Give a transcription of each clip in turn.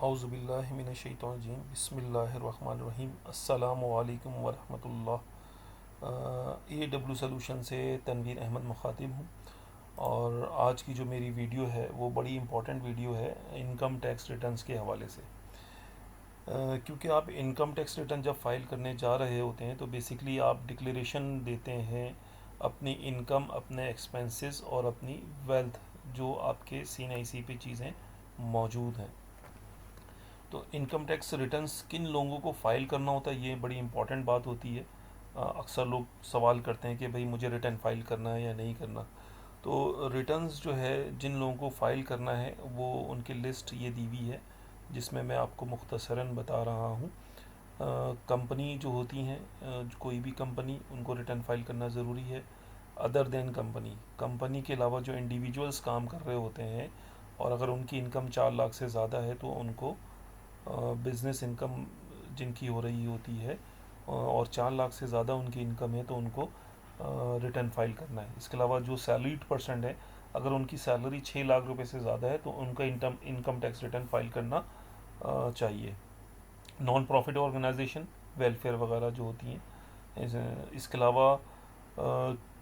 औज़ुबिल्लाहि मिनश्शैतानिर्रजीम बिस्मिल्लाहिर्रहमानिर्रहीम अस्सलामु अलैकुम वरहमतुल्लाह। AW सॉल्यूशन से तनवीर अहमद मुखातिब हूँ। और आज की जो मेरी वीडियो है वो बड़ी इम्पोर्टेंट वीडियो है इनकम टैक्स रिटर्न्स के हवाले से। क्योंकि आप इनकम टैक्स रिटर्न जब फाइल करने जा रहे होते हैं तो बेसिकली आप डिक्लेरेशन देते हैं अपनी इनकम, अपने एक्सपेंसेस और अपनी वेल्थ जो आपके CNIC पे चीज़ें मौजूद हैं। तो इनकम टैक्स रिटर्न्स किन लोगों को फ़ाइल करना होता है, ये बड़ी इंपॉर्टेंट बात होती है। अक्सर लोग सवाल करते हैं कि भाई मुझे रिटर्न फ़ाइल करना है या नहीं करना। तो रिटर्न्स जो है जिन लोगों को फ़ाइल करना है वो उनकी लिस्ट ये दी हुई है, जिसमें मैं आपको मुख्तसरन बता रहा हूँ। कंपनी जो होती हैं, कोई भी कंपनी, उनको रिटर्न फाइल करना ज़रूरी है। अदर देन कंपनी के अलावा जो इंडिविजुअल्स काम कर रहे होते हैं और अगर उनकी इनकम 4 लाख से ज़्यादा है तो उनको बिज़नेस इनकम जिनकी हो रही होती है और 4 लाख से ज़्यादा उनकी इनकम है तो उनको रिटर्न फाइल करना है। इसके अलावा जो सैलरीड पर्सन है, अगर उनकी सैलरी 6 लाख रुपए से ज़्यादा है तो उनका इनकम टैक्स रिटर्न फाइल करना चाहिए। नॉन प्रॉफिट ऑर्गेनाइजेशन, वेलफेयर वगैरह जो होती हैं, इसके अलावा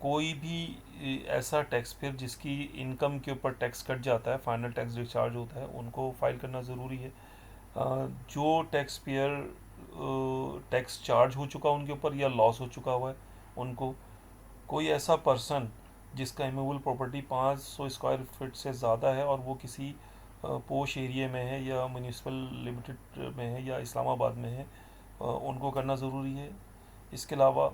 कोई भी ऐसा टैक्स पेयर जिसकी इनकम के ऊपर टैक्स कट जाता है, फाइनल टैक्स डिस्चार्ज होता है, उनको फाइल करना ज़रूरी है। जो टैक्स पेयर टैक्स चार्ज हो चुका उनके ऊपर या लॉस हो चुका हुआ है उनको, कोई ऐसा पर्सन जिसका इमूवेबल प्रॉपर्टी 500 स्क्वायर फीट से ज़्यादा है और वो किसी पोश एरिया में है या म्यूनिसिपल लिमिटेड में है या इस्लामाबाद में है, उनको करना ज़रूरी है। इसके अलावा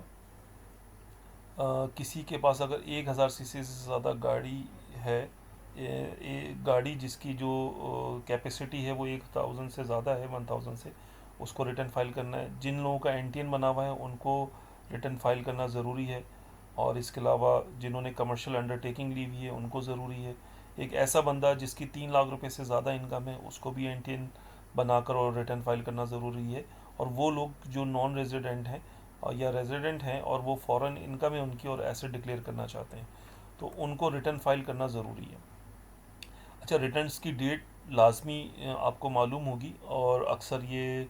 किसी के पास अगर 1000 सीसी से ज़्यादा गाड़ी है, गाड़ी जिसकी जो कैपेसिटी है वो 1000 से ज़्यादा है, 1000 से, उसको रिटर्न फाइल करना है। जिन लोगों का NTN बना हुआ है उनको रिटर्न फाइल करना ज़रूरी है। और इसके अलावा जिन्होंने कमर्शियल अंडरटेकिंग ली हुई है उनको ज़रूरी है। एक ऐसा बंदा जिसकी 3 लाख रुपए से ज़्यादा इनकम है उसको भी NTN बनाकर और रिटर्न फाइल करना ज़रूरी है। और वो लोग जो नॉन रेजिडेंट हैं और या रेजिडेंट हैं और वो फॉरेन इनकम है उनकी और एसेट डिक्लेयर करना चाहते हैं तो उनको रिटर्न फाइल करना ज़रूरी है। अच्छा, रिटर्न्स की डेट लाजमी आपको मालूम होगी और अक्सर ये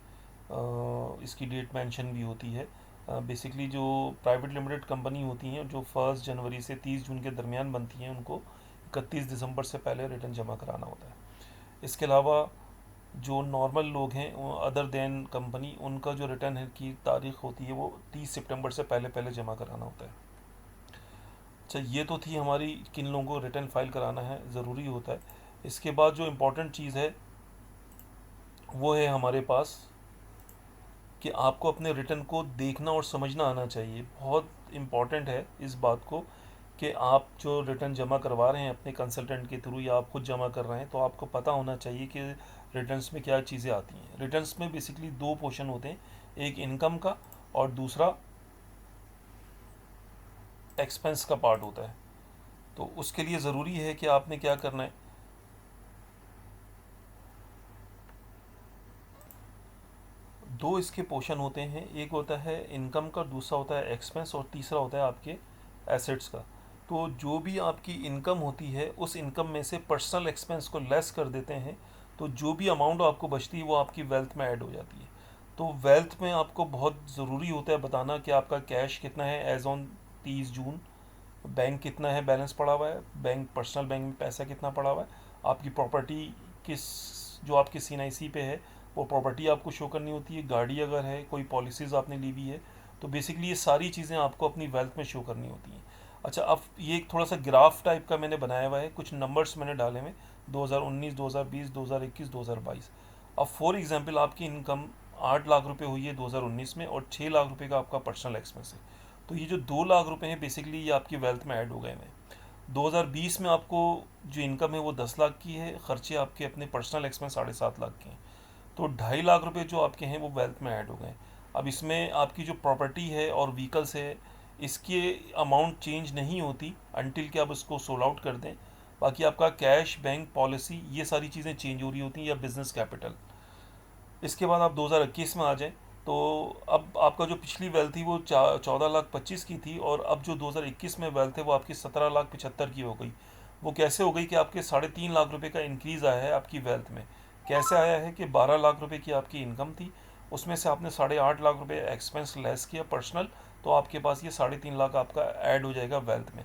इसकी डेट मेंशन भी होती है। बेसिकली जो प्राइवेट लिमिटेड कंपनी होती हैं जो 1 जनवरी से 30 जून के दरमियान बनती हैं उनको 31 दिसंबर से पहले रिटर्न जमा कराना होता है। इसके अलावा जो नॉर्मल लोग हैं अदर देन कंपनी, उनका जो रिटर्न है की तारीख होती है वो 30 सितंबर से पहले पहले जमा कराना होता है। अच्छा, ये तो थी हमारी किन लोगों को रिटर्न फाइल कराना है, ज़रूरी होता है। इसके बाद जो इम्पोर्टेंट चीज़ है वो है हमारे पास कि आपको अपने रिटर्न को देखना और समझना आना चाहिए। बहुत इम्पॉर्टेंट है इस बात को कि आप जो रिटर्न जमा करवा रहे हैं अपने कंसल्टेंट के थ्रू या आप खुद जमा कर रहे हैं तो आपको पता होना चाहिए कि रिटर्न्स में क्या चीज़ें आती हैं। रिटर्न्स में बेसिकली 2 पोर्शन होते हैं, एक इनकम का और दूसरा एक्सपेंस का पार्ट होता है। तो उसके लिए ज़रूरी है कि आपने क्या करना है, दो इसके पोर्शन होते हैं, एक होता है इनकम का, दूसरा होता है एक्सपेंस और तीसरा होता है आपके एसेट्स का। तो जो भी आपकी इनकम होती है उस इनकम में से पर्सनल एक्सपेंस को लेस कर देते हैं तो जो भी अमाउंट आपको बचती है वो आपकी वेल्थ में ऐड हो जाती है। तो वेल्थ में आपको बहुत ज़रूरी होता है बताना कि आपका कैश कितना है एज ऑन 30 जून, बैंक कितना है बैलेंस पड़ा हुआ है, बैंक पर्सनल बैंक में पैसा कितना पड़ा हुआ है, आपकी प्रॉपर्टी किस, जो आपके CNIC पे है वो प्रॉपर्टी आपको शो करनी होती है, गाड़ी अगर है, कोई पॉलिसीज़ आपने ली हुई है, तो बेसिकली ये सारी चीज़ें आपको अपनी वेल्थ में शो करनी होती हैं। अच्छा, अब ये एक थोड़ा सा ग्राफ टाइप का मैंने बनाया हुआ है, कुछ नंबर्स मैंने डाले हुए 2019, 2020, 2021, 2022। अब फॉर एग्जांपल आपकी इनकम 8 लाख रुपए हुई है 2019 में और 6 लाख रुपए का आपका पर्सनल एक्सपेंस है, तो ये जो 2 लाख रुपए हैं बेसिकली ये आपकी वेल्थ में ऐड हो गए हैं। 2020 में आपको जो इनकम है वो 10 लाख की है, खर्चे आपके अपने पर्सनल एक्सपेंस 7.5 लाख के हैं, तो 2.5 लाख रुपए जो आपके हैं वो वेल्थ में ऐड हो गए। अब इसमें आपकी जो प्रॉपर्टी है और व्हीकल्स है इसके अमाउंट चेंज नहीं होती अनटिल कि आप इसको सोल आउट कर दें। बाकी आपका कैश, बैंक, पॉलिसी, ये सारी चीज़ें चेंज हो रही होती हैं या बिजनेस कैपिटल। इसके बाद आप 2021 में आ जाएं तो अब आपका जो पिछली वेल्थ थी वो 14 लाख 25 की थी और अब जो 2021 में वेल्थ है वो आपकी 17 लाख 75 की हो गई। वो कैसे हो गई कि आपके 3.5 लाख रुपए का इंक्रीज़ आया है आपकी वेल्थ में। कैसे आया है कि 12 लाख रुपए की आपकी इनकम थी, उसमें से आपने 8.5 लाख रुपए एक्सपेंस लेस किया पर्सनल, तो आपके पास ये 3.5 लाख आपका ऐड हो जाएगा वेल्थ में।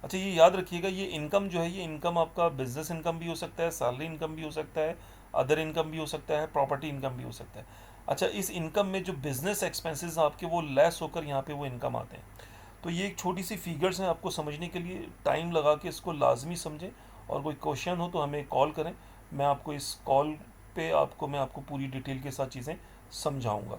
अच्छा, ये याद रखिएगा, ये इनकम जो है, ये इनकम आपका बिजनेस इनकम भी हो सकता है, सैलरी इनकम भी हो सकता है, अदर इनकम भी हो सकता है, प्रॉपर्टी इनकम भी हो सकता है। अच्छा, इस इनकम में जो बिजनेस एक्सपेंसेस आपके वो लेस होकर यहाँ पे वो इनकम आते हैं। तो ये एक छोटी सी फिगर्स हैं, आपको समझने के लिए टाइम लगा के इसको लाजमी समझें। और कोई क्वेश्चन हो तो हमें कॉल करें, मैं आपको इस कॉल पे मैं आपको पूरी डिटेल के साथ चीज़ें समझाऊंगा।